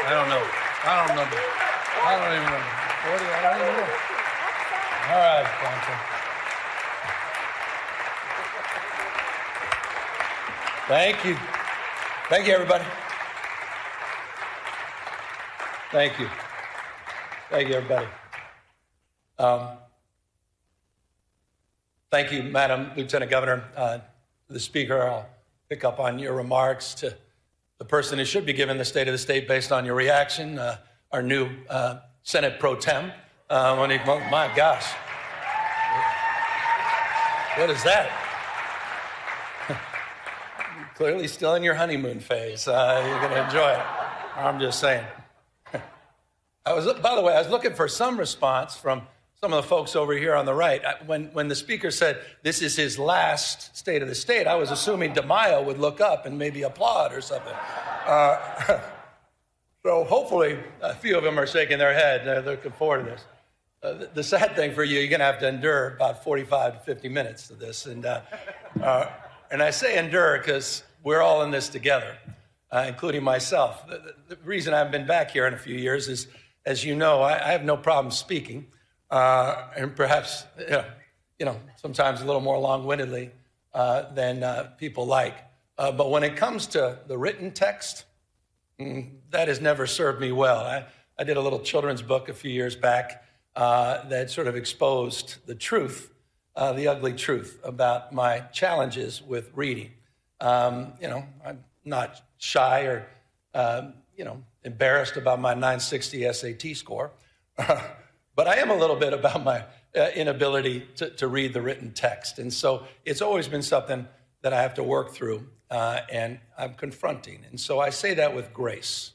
I don't know. I don't remember. I don't even remember. 40, I don't even know. All right, Quantum. Thank you. Thank you, everybody. Thank you. Thank you, everybody. Thank you, Madam Lieutenant Governor. The Speaker, I'll pick up on your remarks to the person who should be given the State of the State based on your reaction, our new Senate Pro Tem. My gosh. What is that? Clearly still in your honeymoon phase. You're going to enjoy it. I'm just saying. By the way, I was looking for some response from some of the folks over here on the right. When the Speaker said this is his last State of the State, I was assuming DeMaio would look up and maybe applaud or something. So hopefully a few of them are shaking their head. They're looking forward to this. The sad thing for you, you're going to have to endure about 45 to 50 minutes of this. And I say endure because we're all in this together, including myself. The reason I've been back here in a few years is, as you know, I have no problem speaking. And perhaps, sometimes a little more long-windedly than people like. But when it comes to the written text, that has never served me well. I did a little children's book a few years back that sort of exposed the truth, the ugly truth about my challenges with reading. I'm not shy or, embarrassed about my 960 SAT score. But I am a little bit about my inability to read the written text. And so it's always been something that I have to work through and I'm confronting. And so I say that with grace.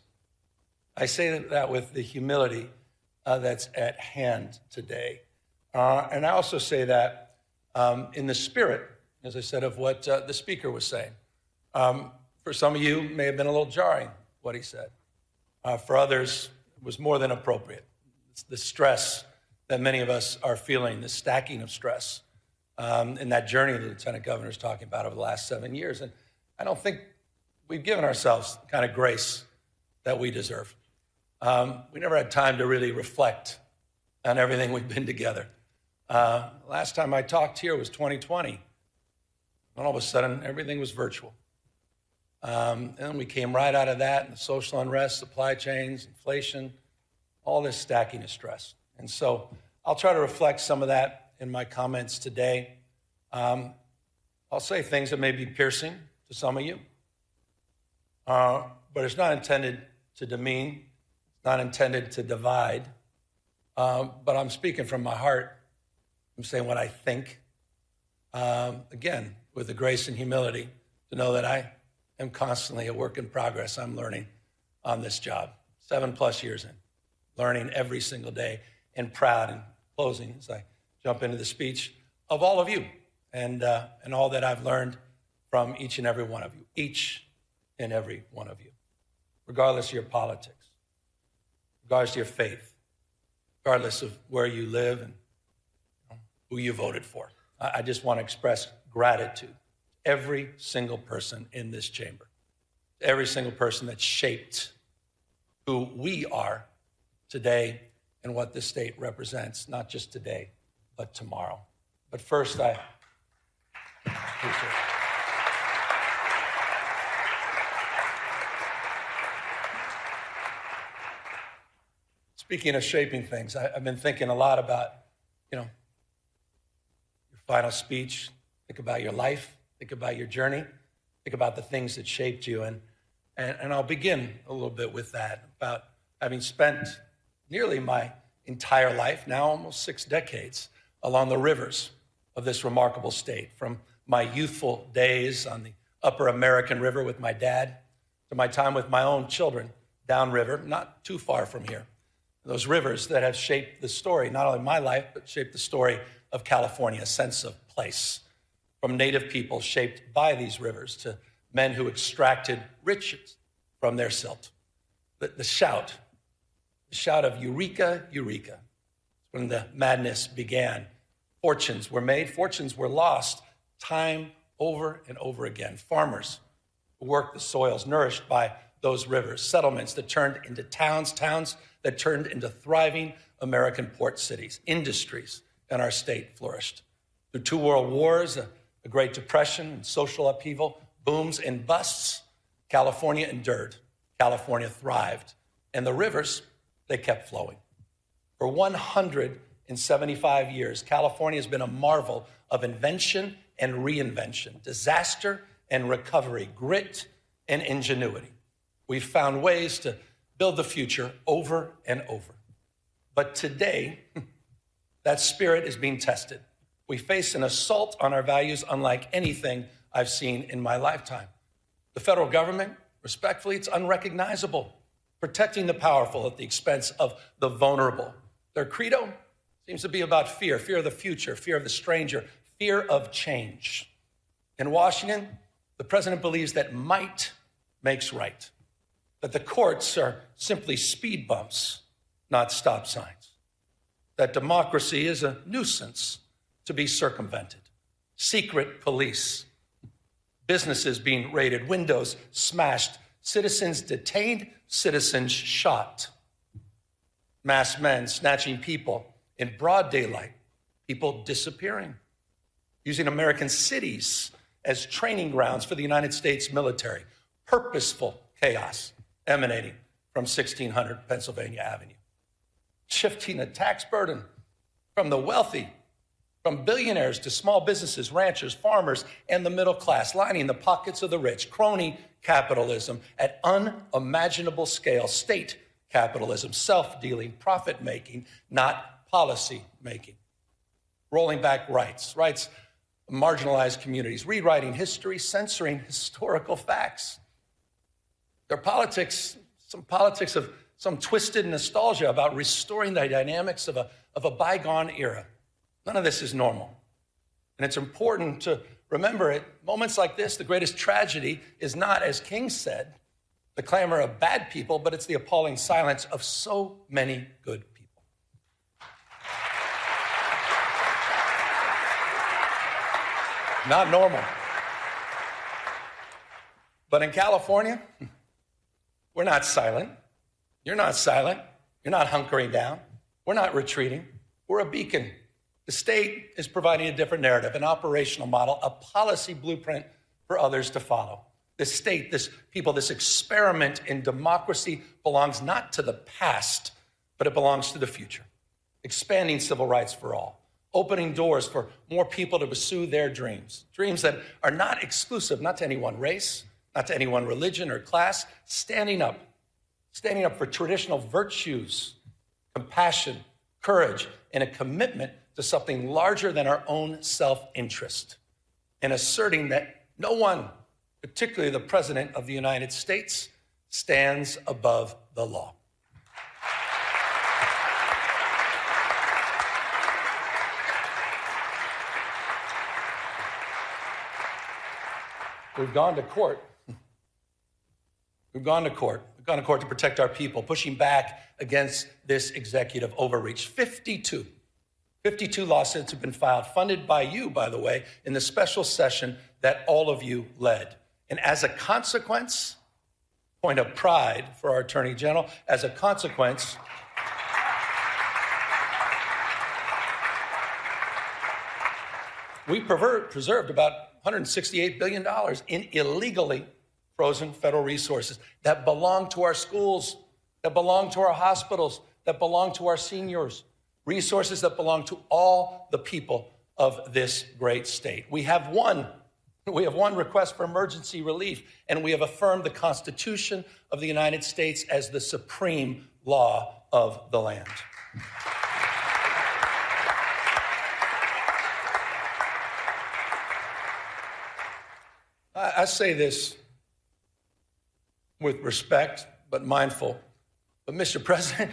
I say that with the humility that's at hand today. And I also say that in the spirit, as I said, of what the Speaker was saying. For some of you, it may have been a little jarring what he said. For others, it was more than appropriate. The stress that many of us are feeling, the stacking of stress, in that journey the Lieutenant Governor is talking about over the last 7 years. And I don't think we've given ourselves the kind of grace that we deserve. We never had time to really reflect on everything we've been together. Last time I talked here was 2020. And all of a sudden, everything was virtual. And then we came right out of that, and the social unrest, supply chains, inflation, all this stacking of stress. And so I'll try to reflect some of that in my comments today. I'll say things that may be piercing to some of you, but it's not intended to demean, it's not intended to divide, but I'm speaking from my heart. I'm saying what I think, again, with the grace and humility to know that I am constantly a work in progress. I'm learning on this job, 7+ years in. Learning every single day, and proud in closing as I jump into the speech of all of you and all that I've learned from each and every one of you, each and every one of you, regardless of your politics, regardless of your faith, regardless of where you live and who you voted for. I just want to express gratitude to every single person in this chamber, to every single person that shaped who we are today and what this state represents, not just today, but tomorrow. But first, I appreciate it. Speaking of shaping things, I've been thinking a lot about, your final speech. Think about your life. Think about your journey. Think about the things that shaped you. And I'll begin a little bit with that, about having spent nearly my entire life, now almost 6 decades, along the rivers of this remarkable state, from my youthful days on the upper American River with my dad to my time with my own children downriver, not too far from here. Those rivers that have shaped the story, not only my life, but shaped the story of California, a sense of place, from native people shaped by these rivers to men who extracted riches from their silt. The shout of Eureka, Eureka, when the madness began. Fortunes were made, fortunes were lost, time over and over again. Farmers who worked the soils, nourished by those rivers, settlements that turned into towns, towns that turned into thriving American port cities, industries in our state flourished. Through 2 world wars, a Great Depression, and social upheaval, booms and busts, California endured. California thrived. And the rivers, they kept flowing. For 175 years, California has been a marvel of invention and reinvention, disaster and recovery, grit and ingenuity. We've found ways to build the future over and over. But today, that spirit is being tested. We face an assault on our values unlike anything I've seen in my lifetime. The federal government, respectfully, it's unrecognizable, protecting the powerful at the expense of the vulnerable. Their credo seems to be about fear, fear of the future, fear of the stranger, fear of change. In Washington, the president believes that might makes right, that the courts are simply speed bumps, not stop signs, that democracy is a nuisance to be circumvented, secret police, businesses being raided, windows smashed, citizens detained, citizens shot, masked men snatching people in broad daylight, people disappearing, using American cities as training grounds for the United States military, purposeful chaos emanating from 1600 Pennsylvania Avenue, shifting the tax burden from the wealthy, from billionaires to small businesses, ranchers, farmers, and the middle class, lining the pockets of the rich, crony capitalism at unimaginable scale, state capitalism, self-dealing, profit-making, not policy-making, rolling back rights of marginalized communities, rewriting history, censoring historical facts. Their politics, of some twisted nostalgia about restoring the dynamics of a bygone era. None of this is normal. And it's important to remember at moments like this, the greatest tragedy is not, as King said, the clamor of bad people, but it's the appalling silence of so many good people. Not normal. But in California, we're not silent. You're not silent. You're not hunkering down. We're not retreating. We're a beacon. The state is providing a different narrative, an operational model, a policy blueprint for others to follow. This state, this people, this experiment in democracy belongs not to the past, but it belongs to the future. Expanding civil rights for all, opening doors for more people to pursue their dreams, dreams that are not exclusive, not to any one race, not to any one religion or class, standing up for traditional virtues, compassion, courage, and a commitment to something larger than our own self-interest, and asserting that no one, particularly the President of the United States, stands above the law. We've gone to court. We've gone to court to protect our people, pushing back against this executive overreach. 52 lawsuits have been filed, funded by you, by the way, in the special session that all of you led. And as a consequence, point of pride for our Attorney General, as a consequence, we preserved about $168 billion in illegally frozen federal resources that belong to our schools, that belong to our hospitals, that belong to our seniors, resources that belong to all the people of this great state. We have one request for emergency relief, and we have affirmed the Constitution of the United States as the supreme law of the land. I say this with respect, but mindful. But Mr. President,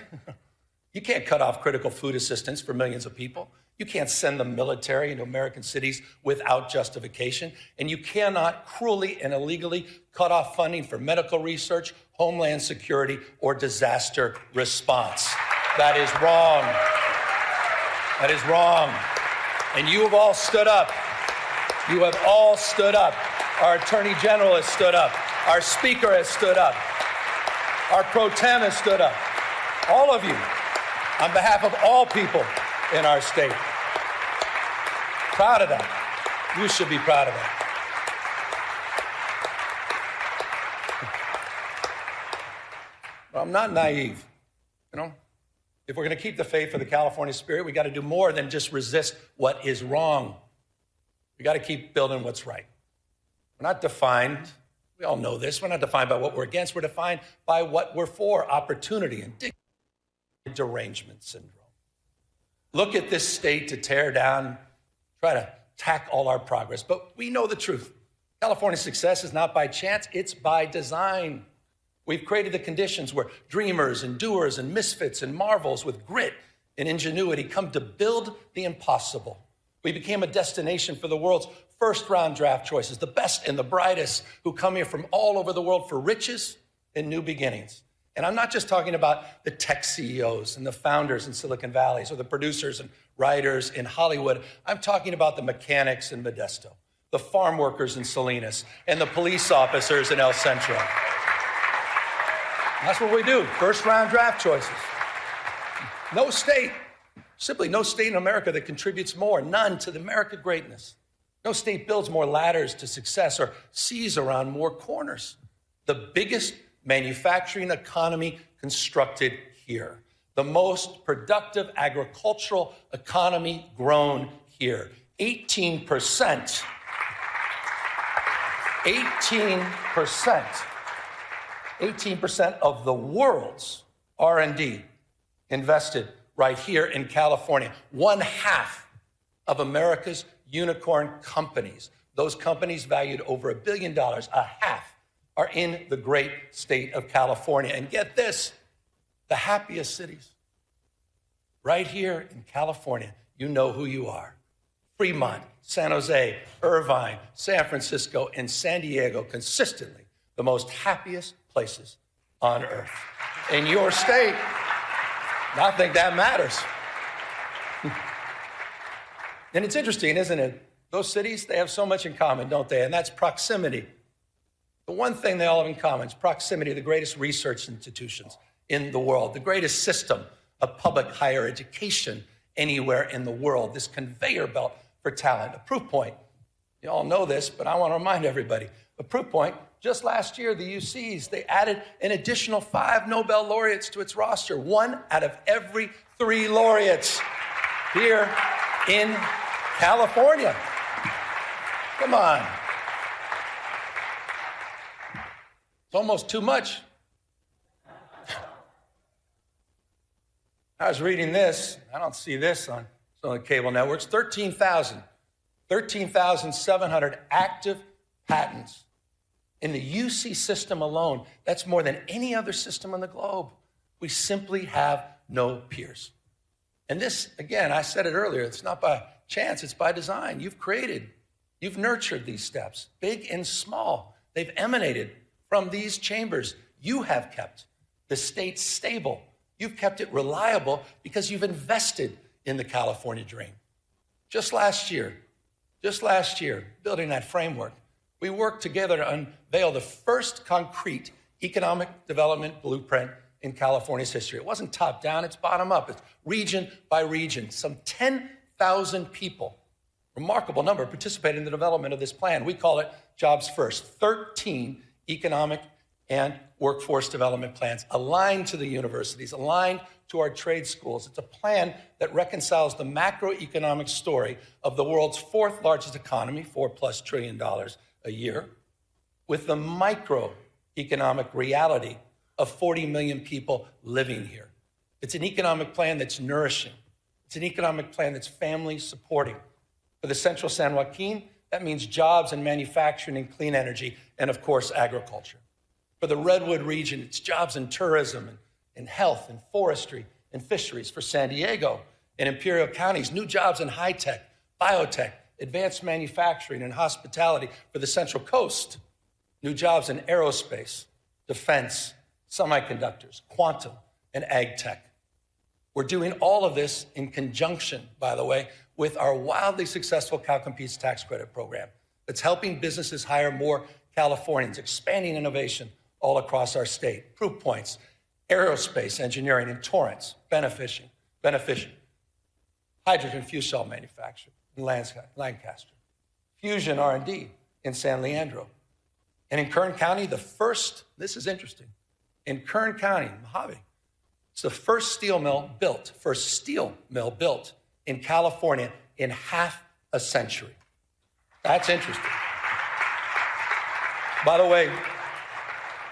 you can't cut off critical food assistance for millions of people. You can't send the military into American cities without justification. And you cannot cruelly and illegally cut off funding for medical research, homeland security, or disaster response. That is wrong. That is wrong. And you have all stood up. You have all stood up. Our Attorney General has stood up. Our Speaker has stood up. Our pro tem has stood up. All of you, on behalf of all people in our state. Proud of that. You should be proud of that. Well, I'm not naive, you know. If we're going to keep the faith for the California spirit, we got to do more than just resist what is wrong. We got to keep building what's right. We're not defined, we all know this, we're not defined by what we're against, we're defined by what we're for, opportunity and dignity, derangement syndrome. Look at this state to tear down, try to attack all our progress, but we know the truth. California's success is not by chance, it's by design. We've created the conditions where dreamers and doers and misfits and marvels with grit and ingenuity come to build the impossible. We became a destination for the world's first-round draft choices, the best and the brightest who come here from all over the world for riches and new beginnings. And I'm not just talking about the tech CEOs and the founders in Silicon Valley or the producers and writers in Hollywood. I'm talking about the mechanics in Modesto, the farm workers in Salinas, and the police officers in El Centro. That's what we do, first-round draft choices. No state, simply no state in America that contributes more, none, to the American greatness. No state builds more ladders to success or sees around more corners. The biggest manufacturing economy constructed here. The most productive agricultural economy grown here. 18%. 18% of the world's R&D invested right here in California. 1/2 of America's unicorn companies, those companies valued over $1 billion, 1/2 are in the great state of California. And get this, the happiest cities, right here in California, you know who you are. Fremont, San Jose, Irvine, San Francisco, and San Diego, consistently the most happiest places on earth. In your state, I think that matters. And it's interesting, isn't it? Those cities, they have so much in common, don't they? And that's proximity. The one thing they all have in common is proximity to the greatest research institutions in the world, the greatest system of public higher education anywhere in the world, this conveyor belt for talent. A proof point, you all know this, but I want to remind everybody, a proof point, just last year, the UCs, they added an additional 5 Nobel laureates to its roster, 1 out of every 3 laureates here in California. Come on. It's almost too much. I was reading this. I don't see this on some of the cable networks. 13,700 active patents in the UC system alone. That's more than any other system on the globe. We simply have no peers. And this, again, I said it earlier, it's not by chance, it's by design. You've nurtured these steps, big and small. They've emanated from these chambers. You have kept the state stable. You've kept it reliable because you've invested in the California dream. Just last year, building that framework, we worked together to unveil the first concrete economic development blueprint in California's history. It wasn't top down, it's bottom up. It's region by region. Some 10,000 people, remarkable number, participated in the development of this plan. We call it Jobs First. 13 economic and workforce development plans aligned to the universities, aligned to our trade schools. It's a plan that reconciles the macroeconomic story of the world's 4th largest economy, $4+ trillion a year, with the microeconomic reality of 40 million people living here. It's an economic plan that's nourishing. It's an economic plan that's family supporting. For the Central San Joaquin, that means jobs in manufacturing and clean energy, and of course, agriculture. For the Redwood region, it's jobs in tourism and health and forestry and fisheries. For San Diego and Imperial counties, new jobs in high tech, biotech, advanced manufacturing and hospitality. For the Central Coast, new jobs in aerospace, defense, semiconductors, quantum, and ag tech. We're doing all of this in conjunction, by the way, with our wildly successful CalCompetes tax credit program that's helping businesses hire more Californians, expanding innovation all across our state. Proof points, aerospace engineering in Torrance, beneficial. Hydrogen fuel cell manufacturing in Lancaster. Fusion R&D in San Leandro. And in Kern County, this is interesting, in Kern County, Mojave, it's the first steel mill built in California in half a century. That's interesting. By the way,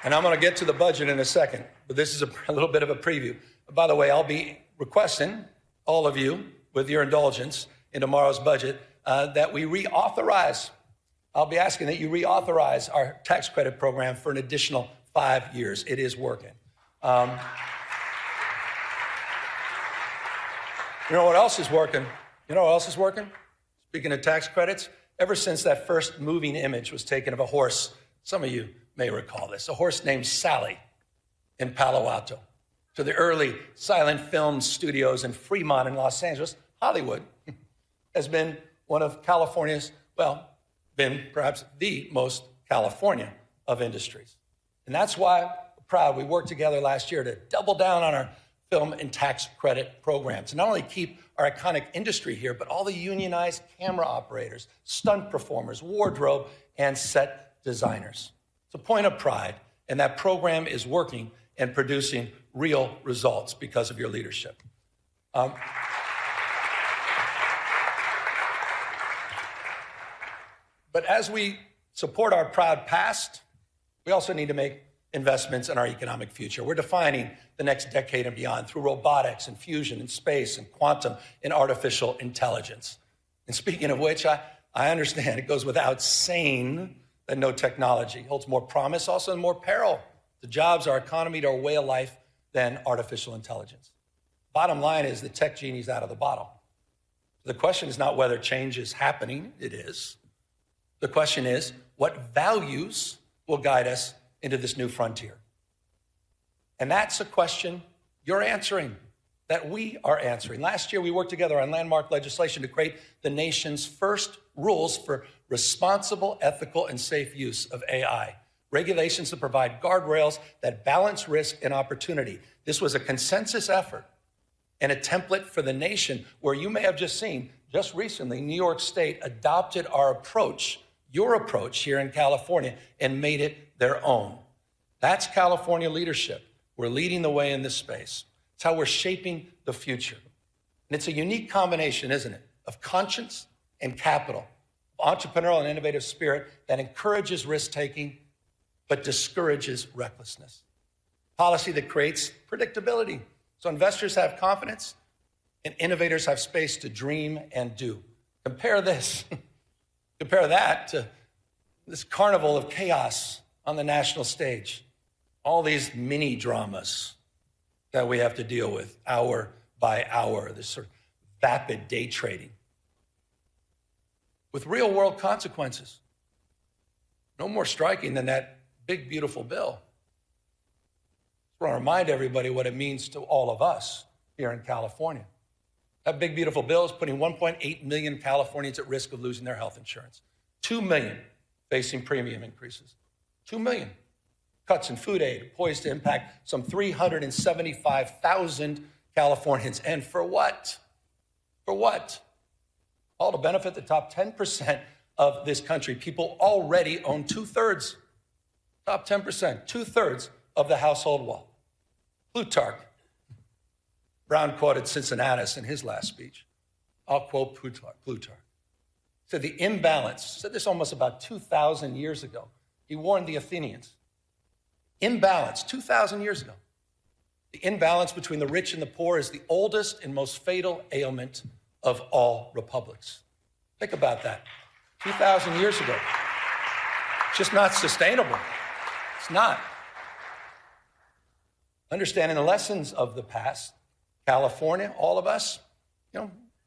and I'm going to get to the budget in a second, but this is a little bit of a preview. By the way, I'll be requesting all of you, with your indulgence in tomorrow's budget, that we reauthorize. I'll be asking that you reauthorize our tax credit program for an additional 5 years. It is working. You know what else is working? Speaking of tax credits, ever since that first moving image was taken of a horse, some of you may recall this, a horse named Sally in Palo Alto, to the early silent film studios in Fremont in Los Angeles, Hollywood has been one of California's, been perhaps the most California of industries. And that's why we're proud we worked together last year to double down on our film and tax credit programs. And not only keep our iconic industry here, but all the unionized camera operators, stunt performers, wardrobe, and set designers. It's a point of pride, and that program is working and producing real results because of your leadership. But as we support our proud past, we also need to make investments in our economic future. We're defining the next decade and beyond through robotics and fusion and space and quantum and artificial intelligence. And speaking of which, I understand it goes without saying that no technology holds more promise, also and more peril to jobs, our economy, to our way of life than artificial intelligence. Bottom line is the tech genie's out of the bottle. The question is not whether change is happening, it is. The question is, what values will guide us into this new frontier? And that's a question you're answering, that we are answering. Last year, we worked together on landmark legislation to create the nation's first rules for responsible, ethical, and safe use of AI. Regulations that provide guardrails that balance risk and opportunity. This was a consensus effort and a template for the nation where you may have just seen, just recently, New York State adopted our approach, your approach here in California, and made it their own. That's California leadership. We're leading the way in this space. It's how we're shaping the future. And it's a unique combination, isn't it, of conscience and capital, entrepreneurial and innovative spirit that encourages risk-taking but discourages recklessness. Policy that creates predictability, so investors have confidence and innovators have space to dream and do. Compare that to this carnival of chaos on the national stage. All these mini dramas that we have to deal with hour by hour, this sort of vapid day trading with real world consequences. No more striking than that big, beautiful bill. I want to remind everybody what it means to all of us here in California. That big, beautiful bill is putting 1.8 million Californians at risk of losing their health insurance. 2 million facing premium increases. 2 million. Cuts in food aid poised to impact some 375,000 Californians. And for what? For what? All to benefit the top 10% of this country. People already own 2/3. Top 10%, 2/3 of the household wealth. Plutarch. Brown quoted Cincinnatus in his last speech. I'll quote Plutarch. Said the imbalance, said this almost about 2,000 years ago. He warned the Athenians. Imbalance, 2,000 years ago. The imbalance between the rich and the poor is the oldest and most fatal ailment of all republics. Think about that. 2,000 years ago. It's just not sustainable. It's not. Understanding the lessons of the past, California, all of us,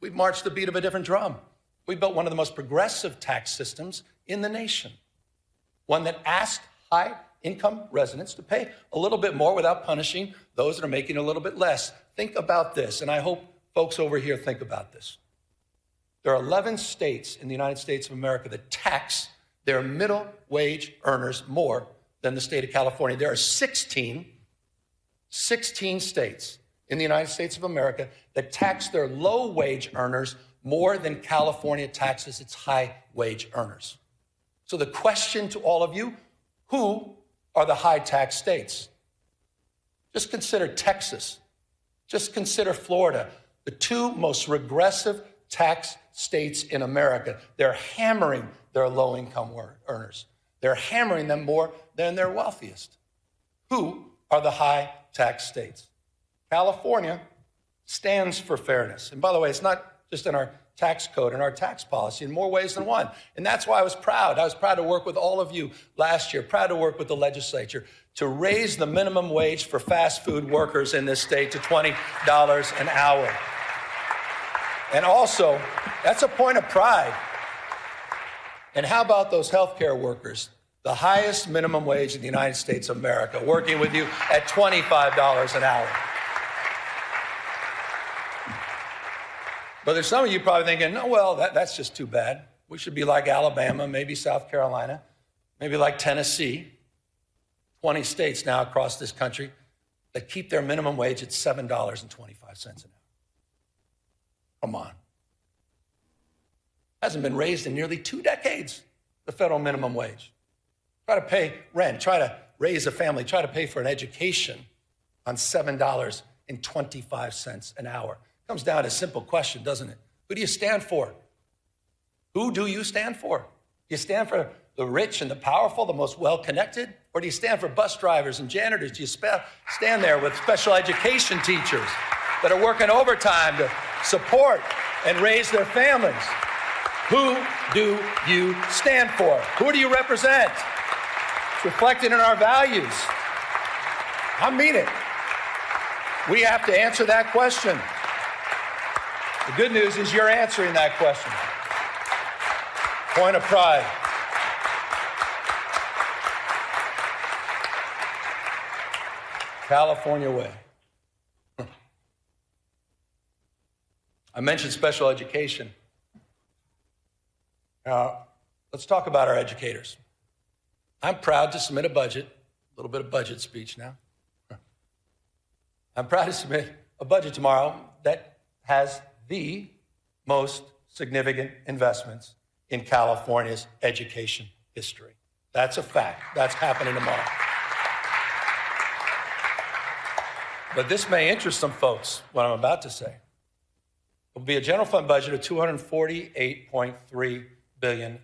we've marched the beat of a different drum. We built one of the most progressive tax systems in the nation. One that asked high-income residents to pay a little bit more without punishing those that are making a little bit less. Think about this, and I hope folks over here think about this. There are 11 states in the United States of America that tax their middle wage earners more than the state of California. There are 16 states in the United States of America that tax their low-wage earners more than California taxes its high-wage earners. So the question to all of you, who are the high-tax states? Just consider Texas. Just consider Florida, the two most regressive tax states in America. They're hammering their low-income earners. They're hammering them more than their wealthiest. Who are the high-tax states? California stands for fairness. And by the way, it's not just in our tax code and our tax policy in more ways than one. And that's why I was proud. I was proud to work with all of you last year, proud to work with the legislature to raise the minimum wage for fast food workers in this state to $20 an hour. And also, that's a point of pride. And how about those healthcare workers, the highest minimum wage in the United States of America, working with you at $25 an hour? But there's some of you probably thinking, no, well, that's just too bad. We should be like Alabama, maybe South Carolina, maybe like Tennessee. 20 states now across this country that keep their minimum wage at $7.25 an hour. Come on. Hasn't been raised in nearly 2 decades, the federal minimum wage. Try to pay rent, try to raise a family, try to pay for an education on $7.25 an hour. Comes down to a simple question, doesn't it? Who do you stand for? Who do you stand for? Do you stand for the rich and the powerful, the most well-connected? Or do you stand for bus drivers and janitors? Do you stand there with special education teachers that are working overtime to support and raise their families? Who do you stand for? Who do you represent? It's reflected in our values. I mean it. We have to answer that question. The good news is you're answering that question. Point of pride. California way. I mentioned special education. Let's talk about our educators. I'm proud to submit a budget, a little bit of budget speech now. I'm proud to submit a budget tomorrow that has the most significant investments in California's education history. That's a fact. That's happening tomorrow. But this may interest some folks, what I'm about to say. It will be a general fund budget of $248.3 billion.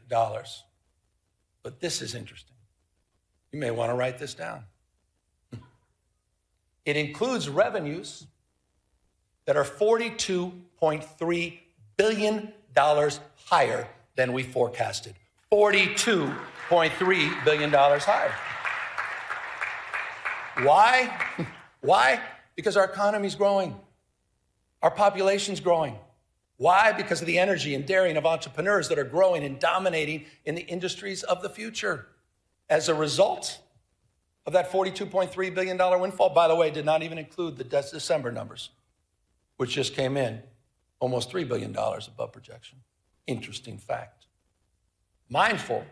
But this is interesting. You may want to write this down. It includes revenues that are $42.3 billion higher than we forecasted. $42.3 billion higher. Why? Why? Because our economy's growing. Our population's growing. Why? Because of the energy and daring of entrepreneurs that are growing and dominating in the industries of the future. As a result of that $42.3 billion windfall, by the way, did not even include the December numbers, which just came in almost $3 billion above projection. Interesting fact. Mindful,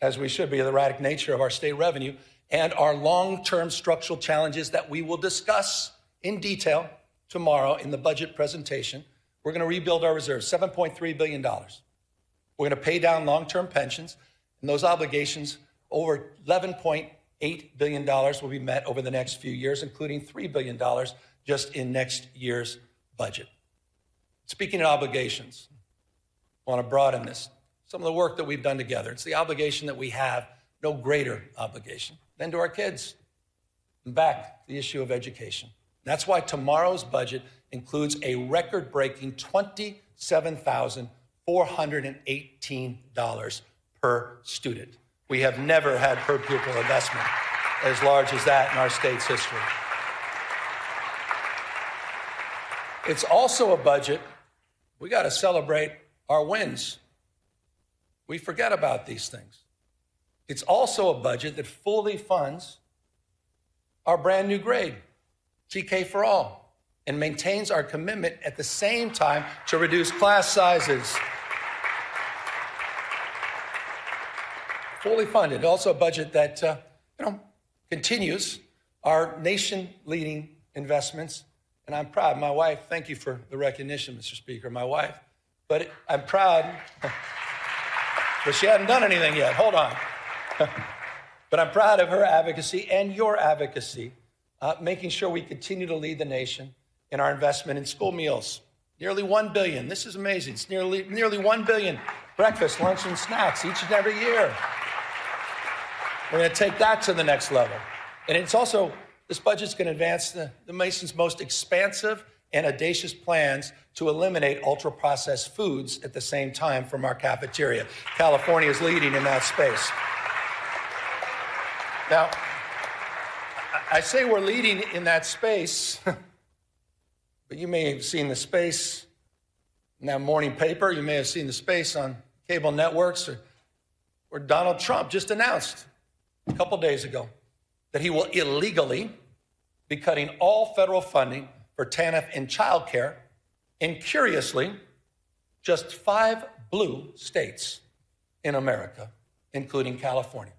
as we should be, of the erratic nature of our state revenue and our long-term structural challenges that we will discuss in detail tomorrow in the budget presentation. We're going to rebuild our reserves, $7.3 billion. We're going to pay down long-term pensions, and those obligations, over $11.8 billion will be met over the next few years, including $3 billion just in next year's budget. Speaking of obligations, I want to broaden this. Some of the work that we've done together. It's the obligation that we have, no greater obligation than to our kids. And back to the issue of education. That's why tomorrow's budget includes a record-breaking $27,418 per student. We have never had per pupil investment as large as that in our state's history. It's also a budget, we got to celebrate our wins. We forget about these things. It's also a budget that fully funds our brand new grade, TK for All, and maintains our commitment at the same time to reduce class sizes. Fully funded. Also a budget that continues our nation-leading investments. And I'm proud. My wife, thank you for the recognition, Mr. Speaker, my wife. But I'm proud, but she hadn't done anything yet. Hold on. But I'm proud of her advocacy and your advocacy, making sure we continue to lead the nation in our investment in school meals. Nearly $1 billion. This is amazing. It's nearly $1 billion breakfast, lunch, and snacks each and every year. We're going to take that to the next level. And it's also, this budget's going to advance the nation's most expansive and audacious plans to eliminate ultra-processed foods at the same time from our cafeteria. California is leading in that space. Now, I say we're leading in that space, but you may have seen the space in that morning paper. You may have seen the space on cable networks, where Donald Trump just announced a couple days ago that he will illegally be cutting all federal funding for TANF and childcare in, curiously, just 5 blue states in America, including California.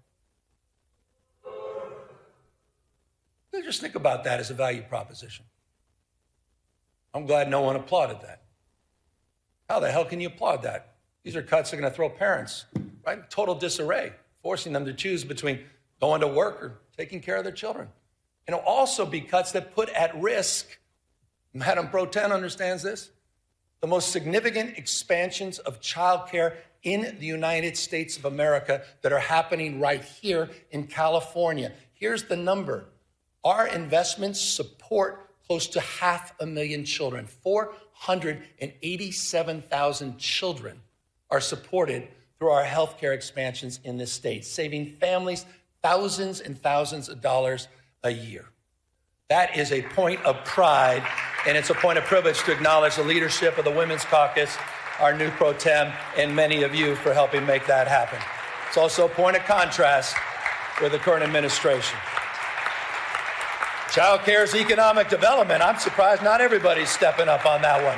Just think about that as a value proposition. I'm glad no one applauded that. How the hell can you applaud that? These are cuts that are going to throw parents, right, in total disarray, forcing them to choose between going to work or taking care of their children. And it'll also be cuts that put at risk, Madam Pro Tem understands this, the most significant expansions of childcare in the United States of America that are happening right here in California. Here's the number. Our investments support close to 500,000 children. 487,000 children are supported through our healthcare expansions in this state, saving families thousands and thousands of dollars a year. That is a point of pride, and it's a point of privilege to acknowledge the leadership of the Women's Caucus, our new pro tem, and many of you for helping make that happen. It's also a point of contrast with the current administration. Child care is economic development. I'm surprised not everybody's stepping up on that one.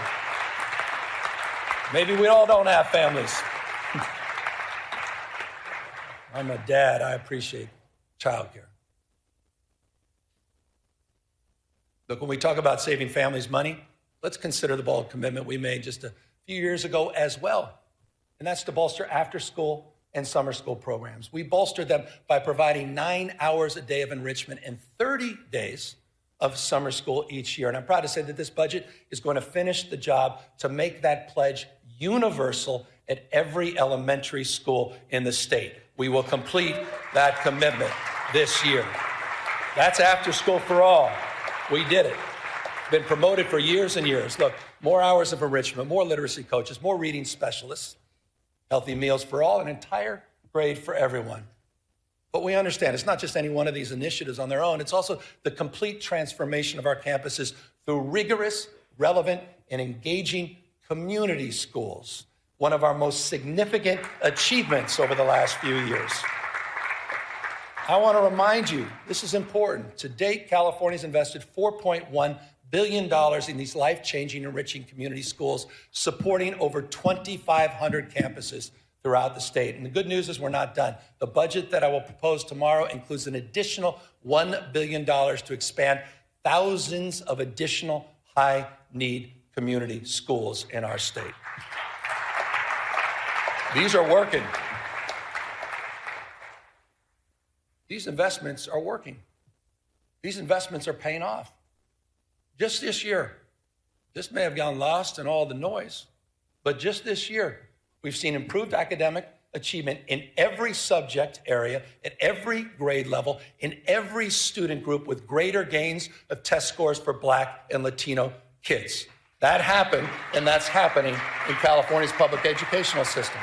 Maybe we all don't have families. I'm a dad. I appreciate child care. Look, when we talk about saving families money, let's consider the bold commitment we made just a few years ago as well. And that's to bolster after-school and summer school programs. We bolstered them by providing 9 hours a day of enrichment and 30 days of summer school each year. And I'm proud to say that this budget is going to finish the job to make that pledge universal at every elementary school in the state. We will complete that commitment this year. That's after school for all. We did it. Been promoted for years and years. Look, more hours of enrichment, more literacy coaches, more reading specialists, healthy meals for all, an entire grade for everyone. But we understand it's not just any one of these initiatives on their own. It's also the complete transformation of our campuses through rigorous, relevant, and engaging community schools, one of our most significant achievements over the last few years. I want to remind you, this is important. To date, California's invested $4.1 billion in these life-changing, enriching community schools, supporting over 2,500 campuses throughout the state. And the good news is we're not done. The budget that I will propose tomorrow includes an additional $1 billion to expand thousands of additional high-need community schools in our state. These are working. These investments are working. These investments are paying off. Just this year, this may have gone lost in all the noise, but just this year, we've seen improved academic achievement in every subject area, at every grade level, in every student group, with greater gains of test scores for Black and Latino kids. That happened, and that's happening in California's public educational system.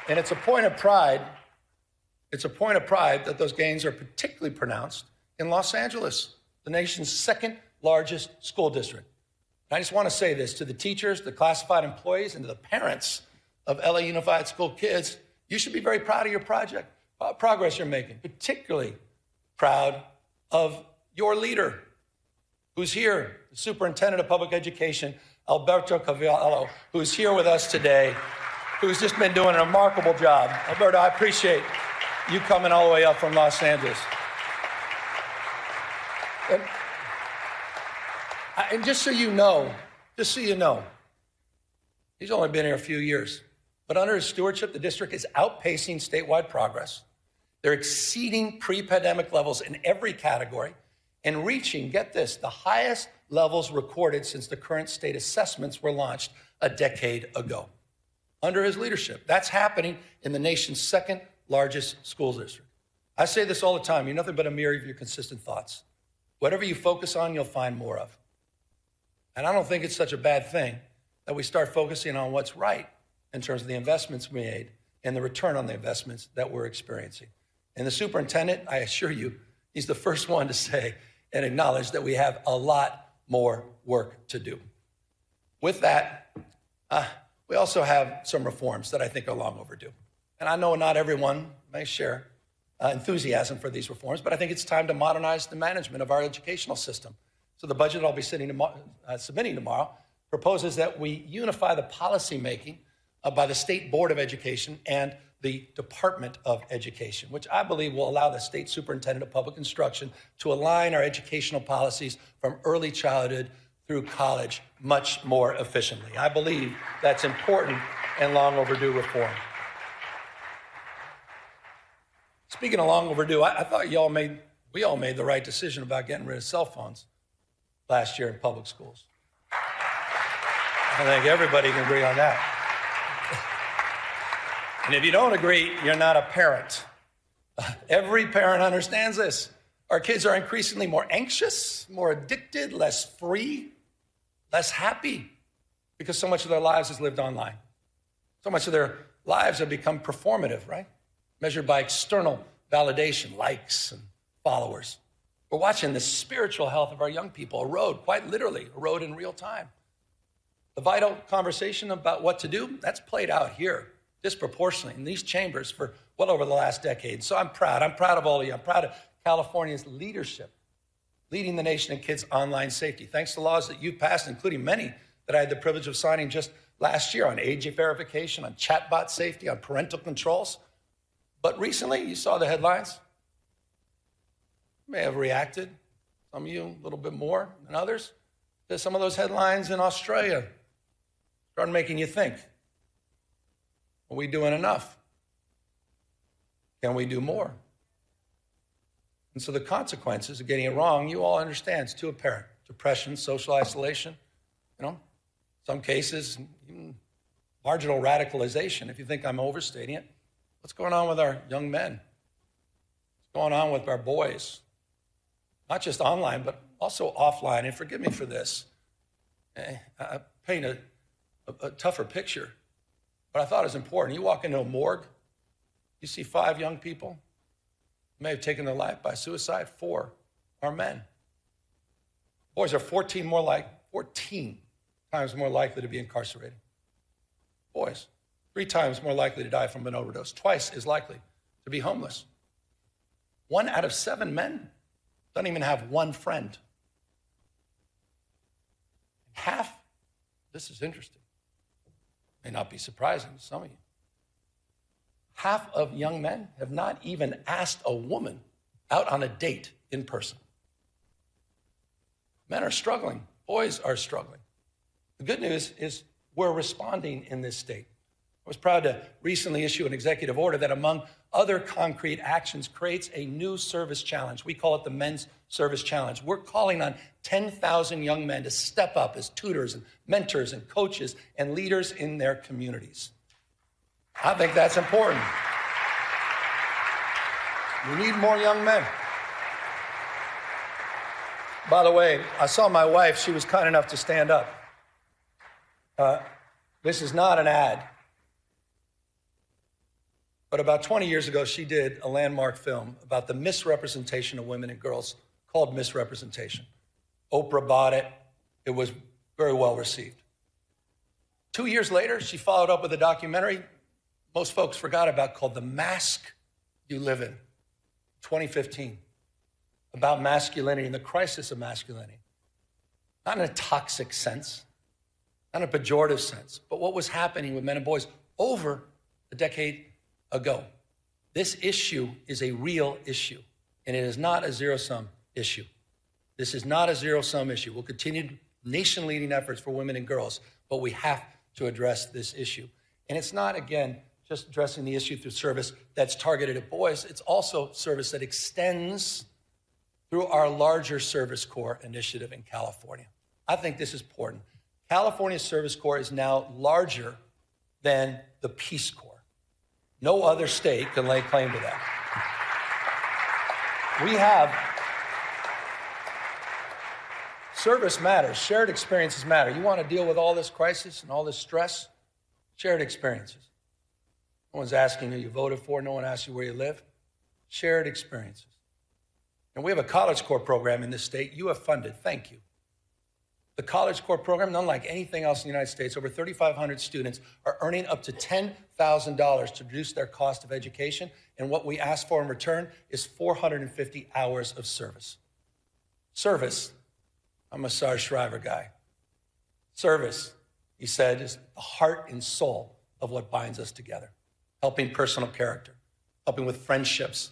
And it's a point of pride. It's a point of pride that those gains are particularly pronounced in Los Angeles, the nation's second largest school district. And I just want to say this to the teachers, the classified employees, and to the parents of LA Unified School kids. You should be very proud of your progress you're making, particularly proud of your leader who's here, the superintendent of public education, Alberto Cavallo, who's here with us today, who's just been doing a remarkable job. Alberto, I appreciate You coming all the way up from Los Angeles. And just so you know, he's only been here a few years, but under his stewardship, the district is outpacing statewide progress. They're exceeding pre-pandemic levels in every category and reaching, get this, the highest levels recorded since the current state assessments were launched a decade ago. Under his leadership, that's happening in the nation's second largest school district. I say this all the time, you're nothing but a mirror of your consistent thoughts. Whatever you focus on, you'll find more of. And I don't think it's such a bad thing that we start focusing on what's right in terms of the investments we made and the return on the investments that we're experiencing. And the superintendent, I assure you, he's the first one to say and acknowledge that we have a lot more work to do. With that, we also have some reforms that I think are long overdue. And I know not everyone may share enthusiasm for these reforms, but I think it's time to modernize the management of our educational system. So the budget I'll be submitting tomorrow proposes that we unify the policy making by the State Board of Education and the Department of Education, which I believe will allow the State Superintendent of Public Instruction to align our educational policies from early childhood through college much more efficiently. I believe that's important and long overdue reform. Speaking of long overdue, I thought we all made the right decision about getting rid of cell phones last year in public schools. I think everybody can agree on that. And if you don't agree, you're not a parent. Every parent understands this. Our kids are increasingly more anxious, more addicted, less free, less happy, because so much of their lives is lived online. So much of their lives have become performative, right? Measured by external validation, likes and followers. We're watching the spiritual health of our young people erode, quite literally, erode in real time. The vital conversation about what to do, that's played out here disproportionately in these chambers for well over the last decade. So I'm proud of all of you. I'm proud of California's leadership, leading the nation in kids' online safety. Thanks to laws that you've passed, including many that I had the privilege of signing just last year on age verification, on chatbot safety, on parental controls. But recently, you saw the headlines. You may have reacted, some of you a little bit more than others, to some of those headlines in Australia. Started making you think. Are we doing enough? Can we do more? And so the consequences of getting it wrong, you all understand, it's too apparent. Depression, social isolation, some cases, even marginal radicalization, if you think I'm overstating it. What's going on with our young men? What's going on with our boys? Not just online, but also offline. And forgive me for this. I paint a tougher picture, but I thought it was important. You walk into a morgue, you see 5 young people who may have taken their life by suicide. 4 are men. Boys are 14 times more likely to be incarcerated. Boys, 3 times more likely to die from an overdose, twice as likely to be homeless. 1 out of 7 men doesn't even have one friend. Half, this is interesting, may not be surprising to some of you, half of young men have not even asked a woman out on a date in person. Men are struggling. Boys are struggling. The good news is we're responding in this state. I was proud to recently issue an executive order that, among other concrete actions, creates a new service challenge. We call it the Men's Service Challenge. We're calling on 10,000 young men to step up as tutors and mentors and coaches and leaders in their communities. I think that's important. We need more young men. By the way, I saw my wife. She was kind enough to stand up. This is not an ad. But about 20 years ago, she did a landmark film about the misrepresentation of women and girls called Misrepresentation. Oprah bought it. It was very well received. 2 years later, she followed up with a documentary most folks forgot about called The Mask You Live In, 2015, about masculinity and the crisis of masculinity. Not in a toxic sense, not in a pejorative sense, but what was happening with men and boys over a decade ago. This issue is a real issue, and it is not a zero-sum issue. This is not a zero-sum issue. We'll continue nation-leading efforts for women and girls, but we have to address this issue. And it's not, again, just addressing the issue through service that's targeted at boys. It's also service that extends through our larger Service Corps initiative in California. I think this is important. California's Service Corps is now larger than the Peace Corps. No other state can lay claim to that. We have service matters. Shared experiences matter. You want to deal with all this crisis and all this stress? Shared experiences. No one's asking who you voted for. No one asks you where you live. Shared experiences. And we have a College Corps program in this state. You have funded. Thank you. The College Corps program, unlike anything else in the United States, over 3,500 students are earning up to $10,000 to reduce their cost of education. And what we ask for in return is 450 hours of service. Service. I'm a Sarge Shriver guy. Service, he said, is the heart and soul of what binds us together. Helping personal character, helping with friendships,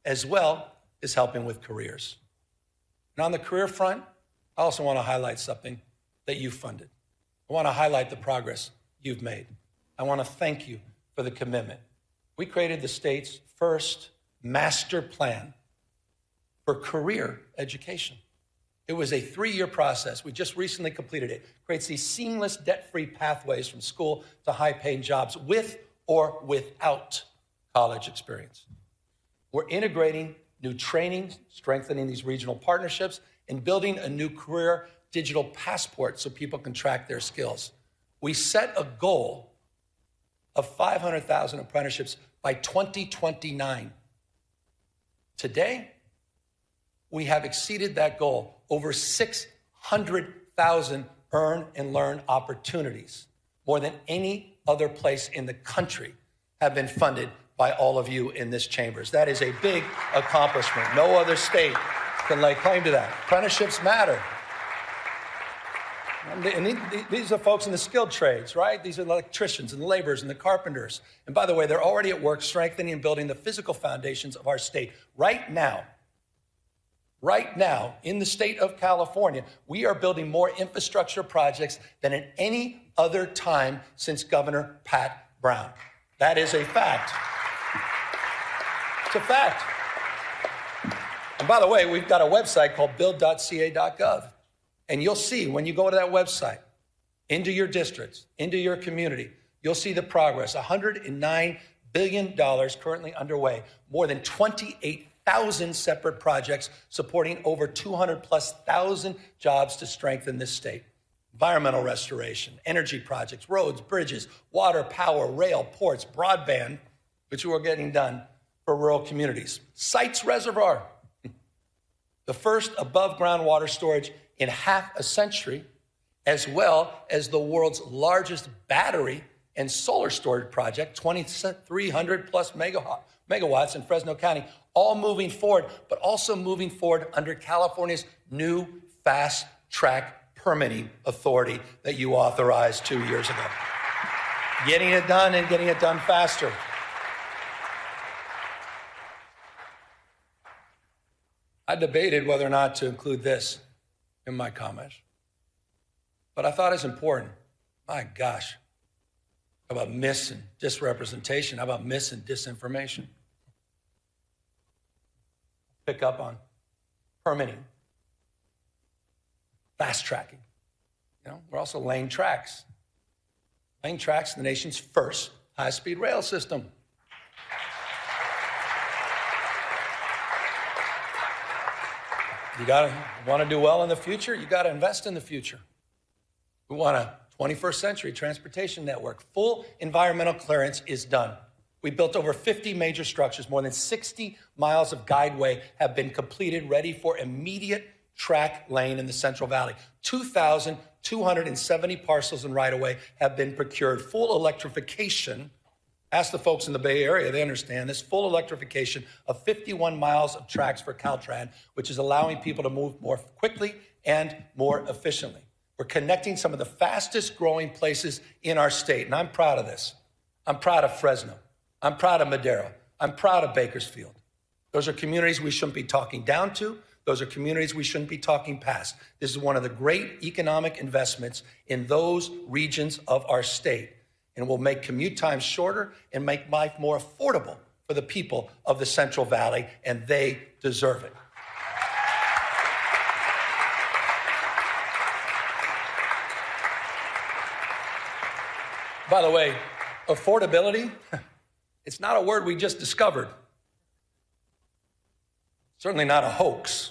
as well as helping with careers. And on the career front, I also want to highlight something that you funded. I want to highlight the progress you've made. I want to thank you for the commitment. We created the state's first master plan for career education. It was a 3-year process. We just recently completed it. Creates these seamless, debt-free pathways from school to high-paying jobs with or without college experience. We're integrating new training, strengthening these regional partnerships, and building a new career digital passport so people can track their skills. We set a goal of 500,000 apprenticeships by 2029. Today, we have exceeded that goal. Over 600,000 earn and learn opportunities, more than any other place in the country, have been funded by all of you in this chambers. That is a big accomplishment. No other state can lay claim to that. Apprenticeships matter. And these are folks in the skilled trades, right? These are the electricians and the laborers and the carpenters. And by the way, they're already at work strengthening and building the physical foundations of our state. Right now, in the state of California, we are building more infrastructure projects than at any other time since Governor Pat Brown. That is a fact. It's a fact. And by the way, we've got a website called build.ca.gov. And you'll see when you go to that website, into your districts, into your community, you'll see the progress. $109 billion currently underway, more than 28,000 separate projects supporting over 200,000+ jobs to strengthen this state. Environmental restoration, energy projects, roads, bridges, water, power, rail, ports, broadband, which we're getting done for rural communities. Sites Reservoir, the first above-ground water storage in half a century, as well as the world's largest battery and solar storage project, 2,300+ megawatts in Fresno County, all moving forward, but also moving forward under California's new fast-track permitting authority that you authorized 2 years ago. Getting it done and getting it done faster. I debated whether or not to include this in my comments, but I thought it's important. My gosh, how about mis and disrepresentation? How about mis and disinformation? Pick up on permitting, fast tracking. We're also laying tracks. Laying tracks in the nation's first high-speed rail system. You want to do well in the future, you got to invest in the future. We want a 21st century transportation network. Full environmental clearance is done. We built over 50 major structures. More than 60 miles of guideway have been completed, ready for immediate track lane in the Central Valley. 2,270 parcels and right-of-way have been procured. Full electrification. Ask the folks in the Bay Area, they understand this. Full electrification of 51 miles of tracks for Caltrans, which is allowing people to move more quickly and more efficiently. We're connecting some of the fastest growing places in our state, and I'm proud of this. I'm proud of Fresno. I'm proud of Madero. I'm proud of Bakersfield. Those are communities we shouldn't be talking down to. Those are communities we shouldn't be talking past. This is one of the great economic investments in those regions of our state, and will make commute times shorter and make life more affordable for the people of the Central Valley, and they deserve it. By the way, affordability, it's not a word we just discovered. Certainly not a hoax.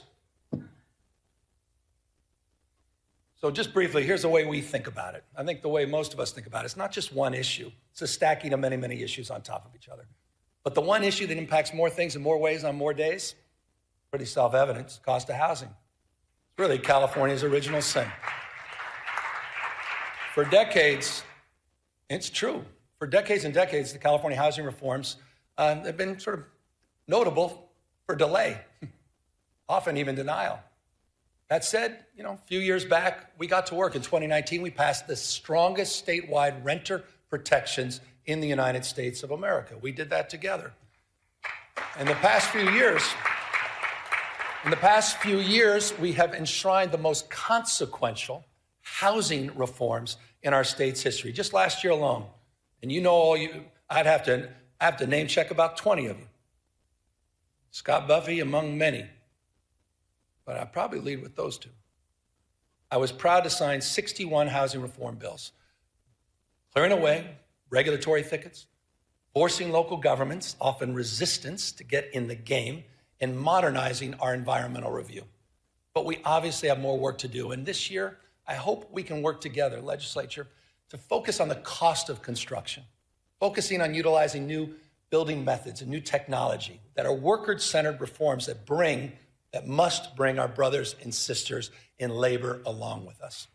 So just briefly, here's the way we think about it. I think the way most of us think about it, it's not just one issue. It's a stacking of many, many issues on top of each other. But the one issue that impacts more things in more ways on more days, pretty self-evident, cost of housing. It's really California's original sin. For decades, it's true. For decades and decades, the California housing reforms have been sort of notable for delay, often even denial. That said, a few years back, we got to work. In 2019, we passed the strongest statewide renter protections in the United States of America. We did that together. In the past few years, we have enshrined the most consequential housing reforms in our state's history. Just last year alone, and I'd have to name check about 20 of you. Scott Buffy among many, but I'd probably lead with those two. I was proud to sign 61 housing reform bills, clearing away regulatory thickets, forcing local governments, often resistance, to get in the game, and modernizing our environmental review. But we obviously have more work to do. And this year, I hope we can work together, legislature, to focus on the cost of construction, focusing on utilizing new building methods and new technology that are worker-centered reforms that must bring our brothers and sisters in labor along with us.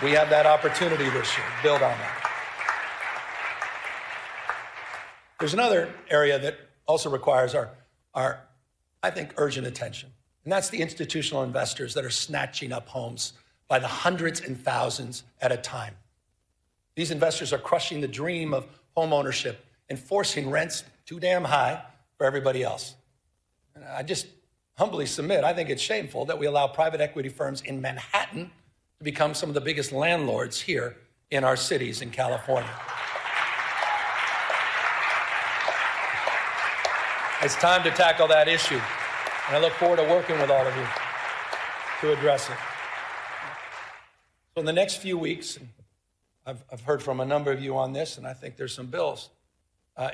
We have that opportunity this year to build on that. There's another area that also requires our, I think, urgent attention, and that's the institutional investors that are snatching up homes by the hundreds and thousands at a time. These investors are crushing the dream of home ownership and forcing rents too damn high for everybody else. And I just humbly submit, I think it's shameful that we allow private equity firms in Manhattan to become some of the biggest landlords here in our cities in California. It's time to tackle that issue, and I look forward to working with all of you to address it. So in the next few weeks, I've heard from a number of you on this, and I think there's some bills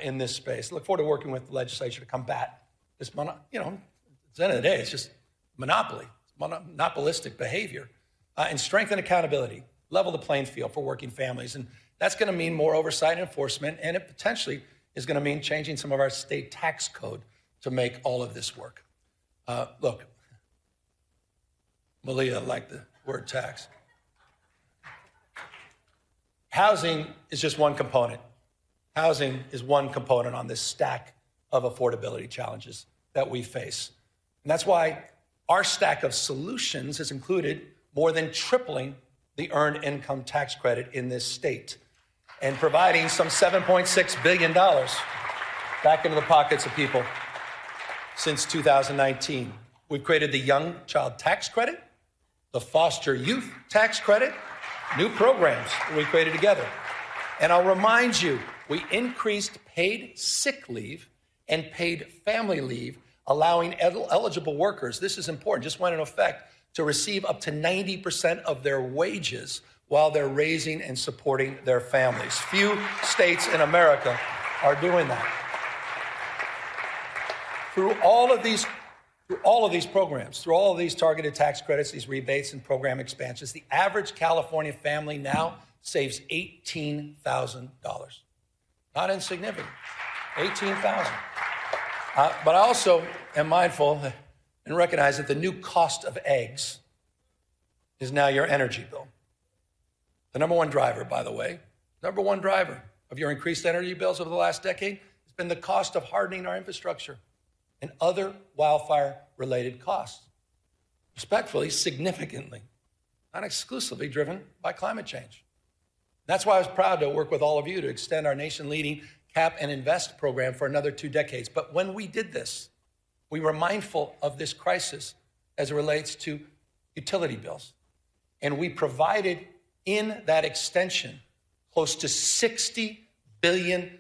in this space. I look forward to working with the legislature to combat this, at the end of the day, it's just monopoly, monopolistic behavior, and strengthen accountability, level the playing field for working families. And that's going to mean more oversight and enforcement, and it potentially is going to mean changing some of our state tax code to make all of this work. Look, Malia liked the word tax. Housing is just one component. Housing is one component on this stack of affordability challenges that we face. And that's why our stack of solutions has included more than tripling the earned income tax credit in this state and providing some $7.6 billion back into the pockets of people since 2019. We've created the Young Child Tax Credit, the Foster Youth Tax Credit, new programs that we created together. And I'll remind you, we increased paid sick leave and paid family leave, allowing eligible workers, this is important, just went into effect, to receive up to 90% of their wages while they're raising and supporting their families. Few states in America are doing that. Through all of these programs, through all of these targeted tax credits, these rebates and program expansions, the average California family now saves $18,000. Not insignificant, $18,000. But I also am mindful and recognize that the new cost of eggs is now your energy bill. The number one driver, by the way, of your increased energy bills over the last decade has been the cost of hardening our infrastructure and other wildfire-related costs. Respectfully, significantly, not exclusively driven by climate change. That's why I was proud to work with all of you to extend our nation-leading cap and invest program for another 2 decades. But when we did this, we were mindful of this crisis as it relates to utility bills. And we provided in that extension close to $60 billion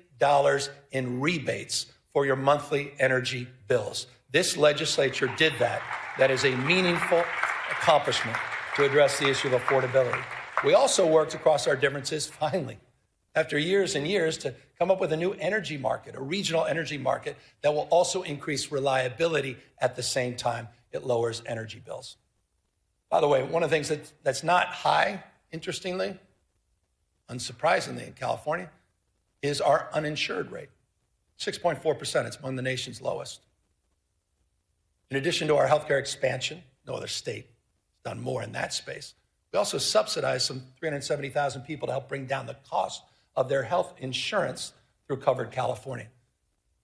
in rebates for your monthly energy bills. This legislature did that. That is a meaningful accomplishment to address the issue of affordability. We also worked across our differences, finally, after years and years, to come up with a new energy market, a regional energy market that will also increase reliability at the same time it lowers energy bills. By the way, one of the things that's not high, interestingly, unsurprisingly in California, is our uninsured rate. 6.4%, it's among the nation's lowest. In addition to our healthcare expansion, no other state has done more in that space. We also subsidize some 370,000 people to help bring down the cost of their health insurance through Covered California.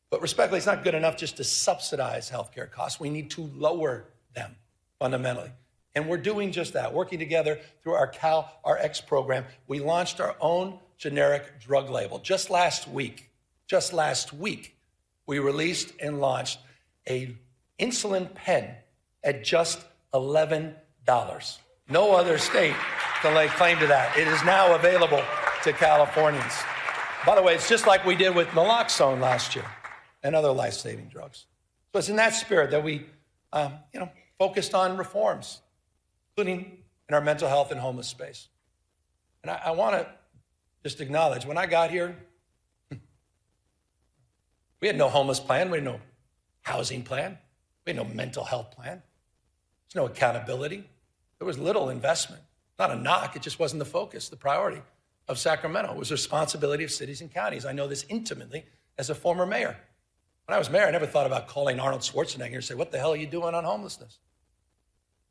But respectfully, it's not good enough just to subsidize healthcare costs. We need to lower them fundamentally. And we're doing just that, working together through our CalRx program. We launched our own generic drug label. Just last week, we released and launched a insulin pen at just $11. No other state can lay claim to that. It is now available to Californians. By the way, it's just like we did with naloxone last year and other life-saving drugs. So it's in that spirit that we focused on reforms, including in our mental health and homeless space. And I want to just acknowledge, when I got here, we had no homeless plan, we had no housing plan, we had no mental health plan, there's no accountability. There was little investment. Not a knock, it just wasn't the focus, the priority of Sacramento. It was the responsibility of cities and counties. I know this intimately as a former mayor. When I was mayor, I never thought about calling Arnold Schwarzenegger and say, what the hell are you doing on homelessness?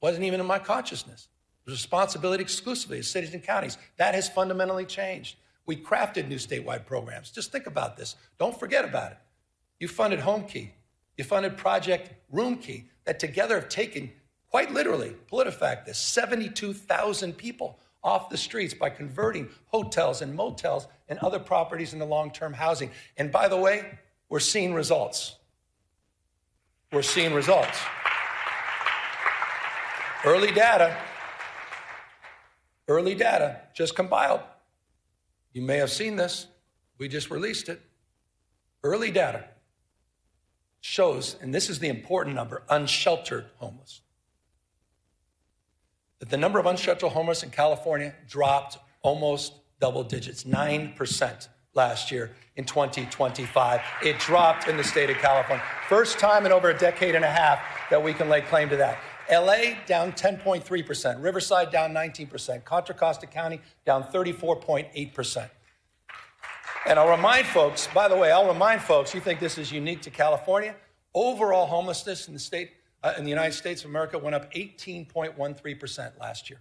Wasn't even in my consciousness. It was responsibility exclusively of cities and counties. That has fundamentally changed. We crafted new statewide programs. Just think about this. Don't forget about it. You funded Home Key. You funded Project Room Key that together have taken, quite literally, PolitiFact this, 72,000 people off the streets by converting hotels and motels and other properties into long-term housing. And by the way, we're seeing results. We're seeing results. Early data just compiled. You may have seen this. We just released it. Early data shows, and this is the important number, unsheltered homeless. That the number of unsheltered homeless in California dropped almost double digits, 9% last year in 2025. It dropped in the state of California. First time in over a decade and a half that we can lay claim to that. LA down 10.3%, Riverside down 19%, Contra Costa County down 34.8%. And I'll remind folks, by the way, you think this is unique to California? Overall homelessness in the United States of America went up 18.13% last year.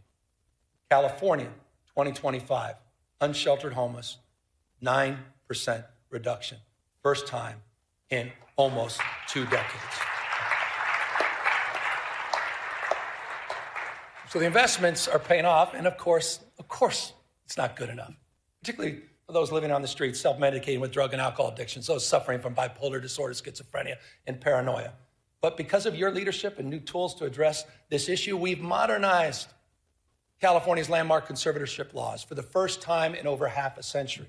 California, 2025, unsheltered homeless, 9% reduction. First time in almost 2 decades. So the investments are paying off, and of course, it's not good enough, particularly for those living on the streets, self-medicating with drug and alcohol addictions, those suffering from bipolar disorder, schizophrenia, and paranoia. But because of your leadership and new tools to address this issue, we've modernized California's landmark conservatorship laws for the first time in over half a century.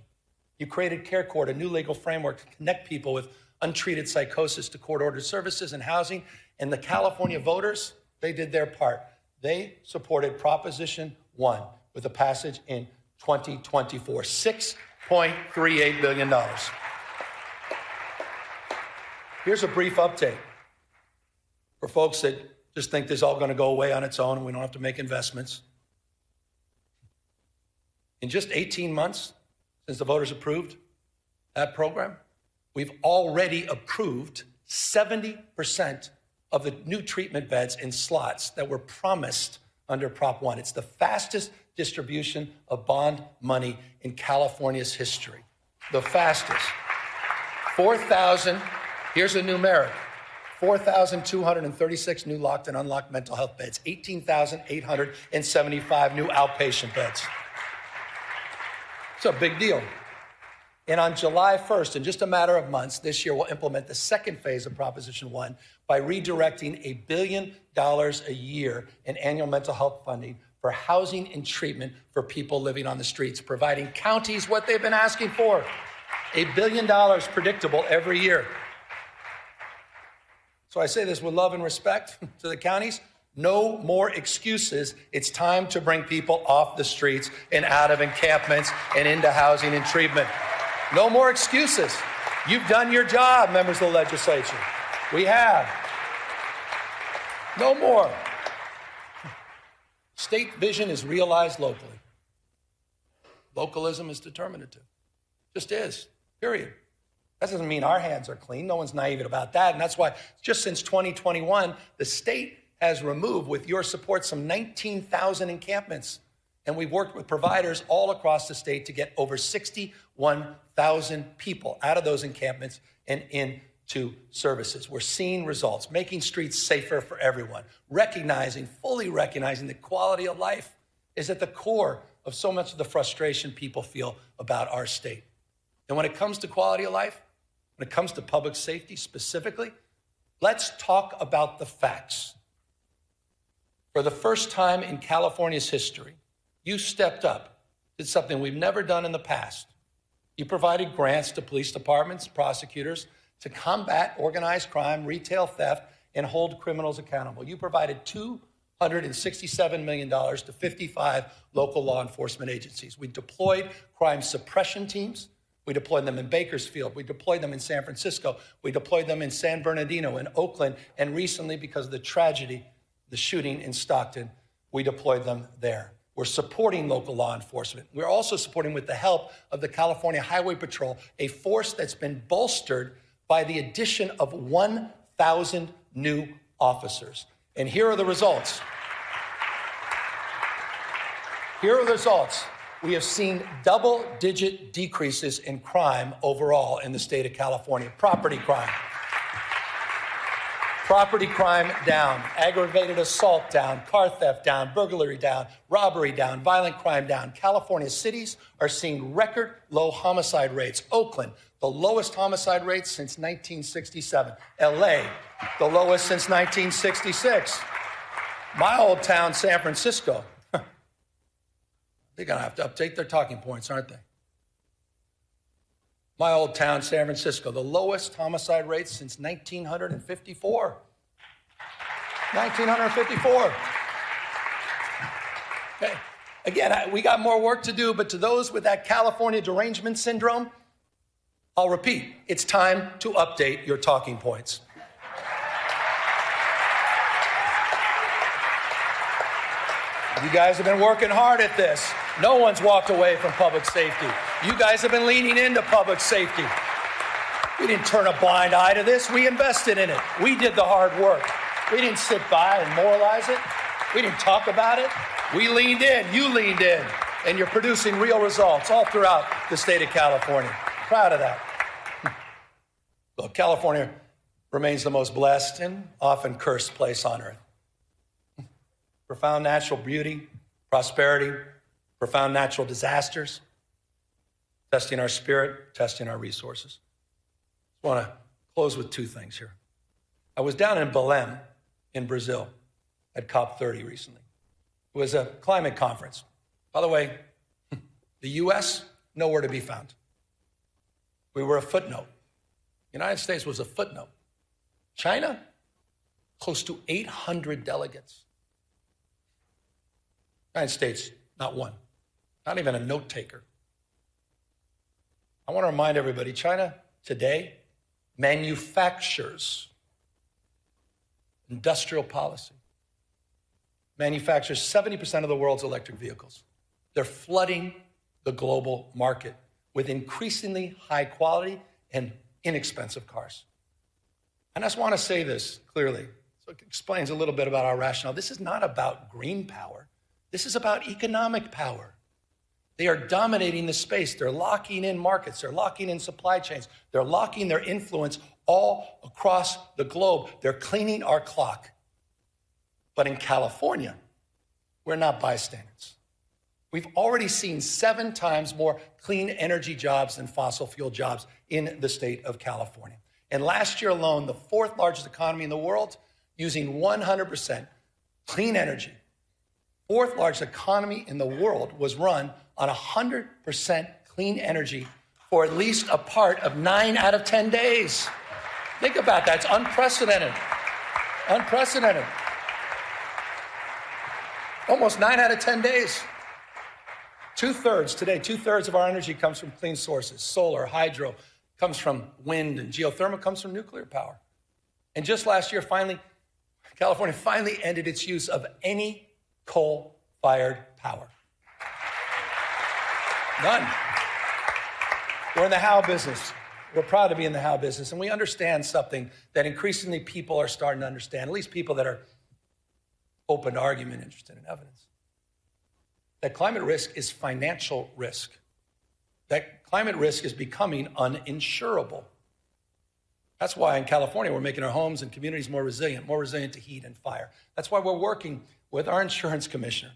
You created Care Court, a new legal framework to connect people with untreated psychosis to court-ordered services and housing. And the California voters, they did their part. They supported Proposition 1 with a passage in 2024, $6.38 billion. Here's a brief update for folks that just think this is all going to go away on its own and we don't have to make investments. In just 18 months since the voters approved that program, we've already approved 70% of the new treatment beds and slots that were promised under Prop 1. It's the fastest distribution of bond money in California's history. The fastest. 4,000, here's a numeric, 4,236 new locked and unlocked mental health beds, 18,875 new outpatient beds. It's a big deal. And on July 1st, in just a matter of months, this year, we'll implement the second phase of Proposition 1 by redirecting $1 billion a year in annual mental health funding for housing and treatment for people living on the streets, providing counties what they've been asking for, $1 billion predictable every year. So I say this with love and respect to the counties. No more excuses. It's time to bring people off the streets and out of encampments and into housing and treatment. No more excuses. You've done your job, members of the legislature. We have. No more. State vision is realized locally. Localism is determinative. Just is, period. That doesn't mean our hands are clean. No one's naive about that. And that's why just since 2021, the state has removed, with your support, some 19,000 encampments. And we've worked with providers all across the state to get over 61,000 people out of those encampments and into services. We're seeing results, making streets safer for everyone, fully recognizing that quality of life is at the core of so much of the frustration people feel about our state. And when it comes to quality of life, when it comes to public safety specifically, let's talk about the facts. For the first time in California's history, you stepped up, did something we've never done in the past. You provided grants to police departments, prosecutors, to combat organized crime, retail theft, and hold criminals accountable. You provided $267 million to 55 local law enforcement agencies. We deployed crime suppression teams. We deployed them in Bakersfield. We deployed them in San Francisco. We deployed them in San Bernardino, in Oakland, and recently, because of the tragedy, the shooting in Stockton, we deployed them there. We're supporting local law enforcement. We're also supporting, with the help of the California Highway Patrol, a force that's been bolstered by the addition of 1,000 new officers. And here are the results. Here are the results. We have seen double-digit decreases in crime overall in the state of California. Property crime down, aggravated assault down, car theft down, burglary down, robbery down, violent crime down. California cities are seeing record low homicide rates. Oakland, the lowest homicide rates since 1967. LA, the lowest since 1966. My old town, San Francisco, they're going to have to update their talking points, aren't they? My old town, San Francisco, the lowest homicide rates since 1954. 1954. Okay. Again, we got more work to do, but to those with that California derangement syndrome, I'll repeat, it's time to update your talking points. You guys have been working hard at this. No one's walked away from public safety. You guys have been leaning into public safety. We didn't turn a blind eye to this. We invested in it. We did the hard work. We didn't sit by and moralize it. We didn't talk about it. We leaned in. You leaned in. And you're producing real results all throughout the state of California. Proud of that. Look, California remains the most blessed and often cursed place on earth. Profound natural beauty, prosperity, profound natural disasters, testing our spirit, testing our resources. I want to close with two things here. I was down in Belém in Brazil at COP30 recently. It was a climate conference. By the way, the U.S., nowhere to be found. We were a footnote. The United States was a footnote. China, close to 800 delegates. United States, not one, not even a note taker. I want to remind everybody, China today manufactures industrial policy, manufactures 70% of the world's electric vehicles. They're flooding the global market with increasingly high quality and inexpensive cars. And I just want to say this clearly, so it explains a little bit about our rationale. This is not about green power. This is about economic power. They are dominating the space. They're locking in markets. They're locking in supply chains. They're locking their influence all across the globe. They're cleaning our clock. But in California, we're not bystanders. We've already seen 7 times more clean energy jobs than fossil fuel jobs in the state of California. And last year alone, the 4th largest economy in the world, using 100% clean energy, 4th largest economy in the world was run on 100% clean energy for at least a part of 9 out of 10 days. Think about that. It's unprecedented. Unprecedented. Almost 9 out of 10 days. 2/3 today, 2/3 of our energy comes from clean sources. Solar, hydro, comes from wind, and geothermal comes from nuclear power. And just last year, California finally ended its use of any coal-fired power. None. We're in the how business. We're proud to be in the how business, and we understand something that increasingly people are starting to understand, at least people that are open to argument, interested in evidence. That climate risk is financial risk. That climate risk is becoming uninsurable. That's why in California, we're making our homes and communities more resilient to heat and fire. That's why we're working with our insurance commissioner.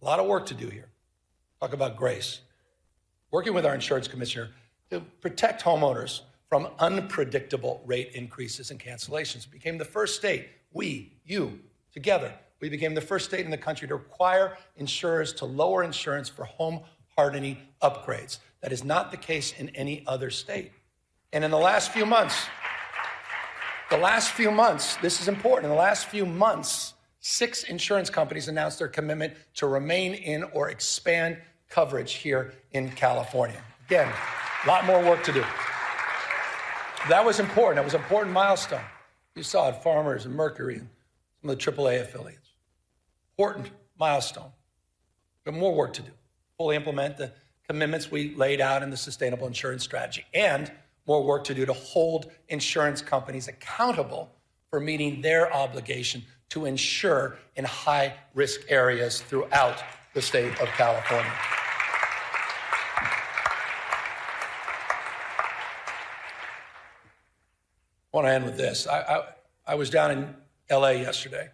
A lot of work to do here. Talk about grace. Working with our insurance commissioner to protect homeowners from unpredictable rate increases and cancellations. We became the first state, together, we became the first state in the country to require insurers to lower insurance for home hardening upgrades. That is not the case in any other state. And in the last few months, this is important, in the last few months, 6 insurance companies announced their commitment to remain in or expand coverage here in California. Again, a lot more work to do. That was important. That was an important milestone. You saw it, Farmers and Mercury and some of the AAA affiliates. Important milestone. But more work to do. Fully implement the commitments we laid out in the sustainable insurance strategy, and more work to do to hold insurance companies accountable for meeting their obligation to insure in high-risk areas throughout the state of California. I want to end with this. I was down in LA yesterday.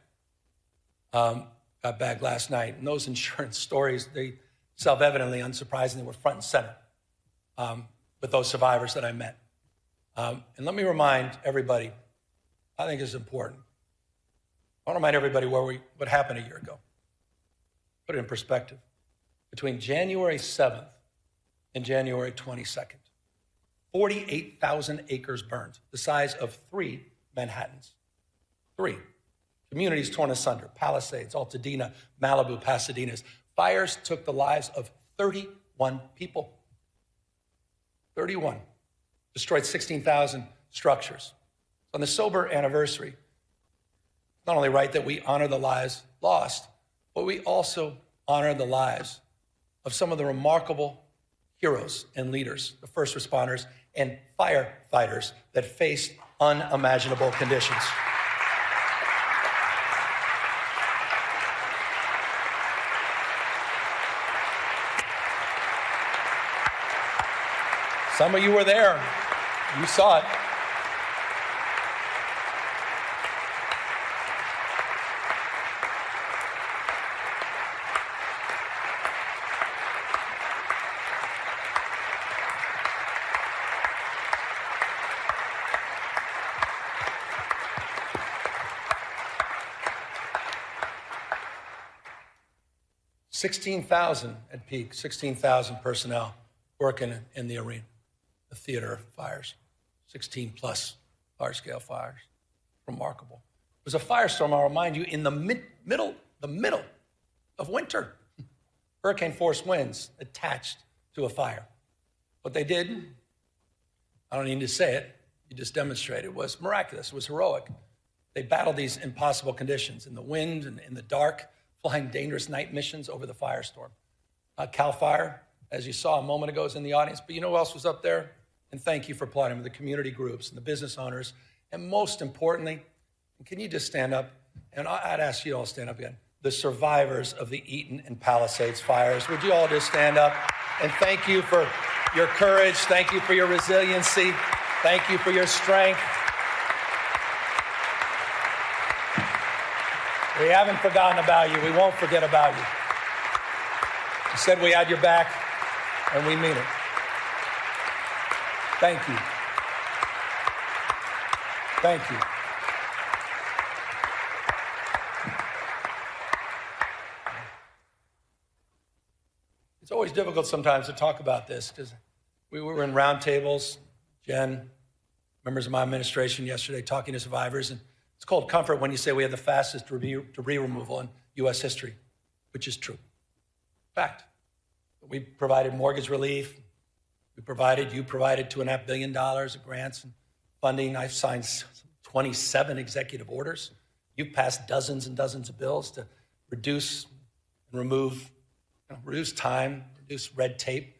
Got back last night, and those insurance stories, they self-evidently, unsurprisingly, were front and center with those survivors that I met. And let me remind everybody, I think it's important. I want to remind everybody what happened a year ago. Put it in perspective. Between January 7th and January 22nd, 48,000 acres burned, the size of 3 Manhattans. 3. Communities torn asunder, Palisades, Altadena, Malibu, Pasadena's. Fires took the lives of 31 people. 31. Destroyed 16,000 structures. On the sober anniversary, it's not only right that we honor the lives lost, but we also honor the lives of some of the remarkable heroes and leaders, the first responders and firefighters that faced unimaginable conditions. Some of you were there. You saw it. $16,000 at peak, 16,000 personnel working in the arena, the theater of fires, 16 plus large-scale fires. Remarkable. It was a firestorm, I'll remind you, in the middle of winter. Hurricane force winds attached to a fire. What they did, I don't need to say it, you just demonstrated, it was miraculous, it was heroic. They battled these impossible conditions in the wind and in the dark, flying dangerous night missions over the firestorm. CAL FIRE, as you saw a moment ago, is in the audience, but you know who else was up there? And thank you for applauding them, the community groups and the business owners, and most importantly, can you just stand up? And I'd ask you all to stand up again. The survivors of the Eaton and Palisades fires. Would you all just stand up? And thank you for your courage. Thank you for your resiliency. Thank you for your strength. We haven't forgotten about you. We won't forget about you. You said we had your back, and we mean it. Thank you. Thank you. It's always difficult sometimes to talk about this because we were in roundtables, Jen, members of my administration yesterday talking to survivors, and it's called comfort when you say we have the fastest debris removal in U.S. history, which is true. Fact. We provided mortgage relief. You provided $2.5 billion of grants and funding. I've signed 27 executive orders. You've passed dozens and dozens of bills to reduce and remove, reduce time, reduce red tape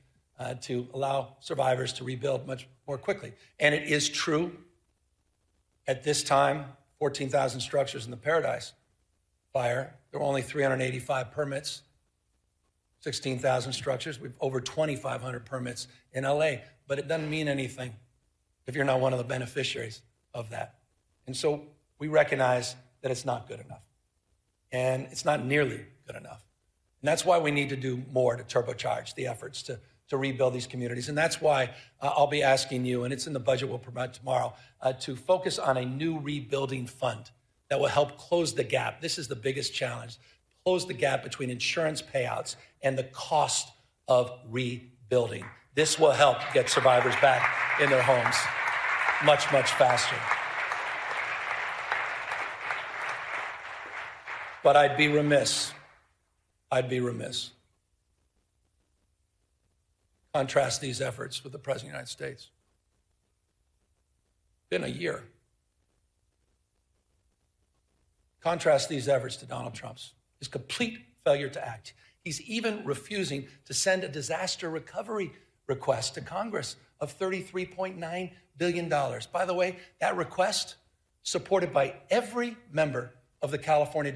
to allow survivors to rebuild much more quickly. And it is true at this time, 14,000 structures in the Paradise fire. There were only 385 permits, 16,000 structures. We've over 2,500 permits in LA, but it doesn't mean anything if you're not one of the beneficiaries of that. And so we recognize that it's not good enough, and it's not nearly good enough. And that's why we need to do more to turbocharge the efforts to rebuild these communities. And that's why I'll be asking you, and it's in the budget we'll provide tomorrow, to focus on a new rebuilding fund that will help close the gap. This is the biggest challenge. Close the gap between insurance payouts and the cost of rebuilding. This will help get survivors back in their homes much, much faster. But I'd be remiss. Contrast these efforts with the President of the United States. Been a year. Contrast these efforts to Donald Trump's. His complete failure to act. He's even refusing to send a disaster recovery request to Congress of $33.9 billion. By the way, that request supported by every member of the California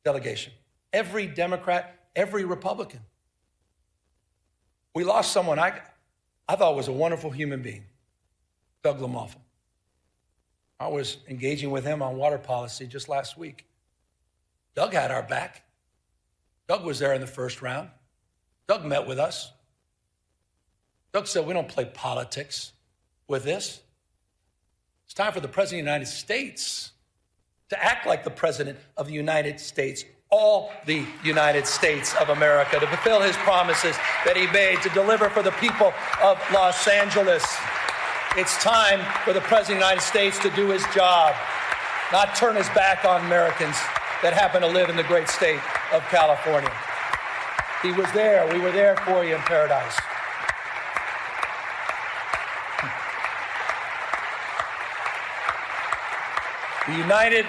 delegation. Every Democrat, every Republican. We lost someone I thought was a wonderful human being, Doug LaMalfa. I was engaging with him on water policy just last week. Doug had our back. Doug was there in the first round. Doug met with us. Doug said, we don't play politics with this. It's time for the President of the United States to act like the President of the United States, all the United States of America, to fulfill his promises that he made to deliver for the people of Los Angeles. It's time for the President of the United States to do his job, not turn his back on Americans that happen to live in the great state of California. He was there. We were there for you in Paradise. The United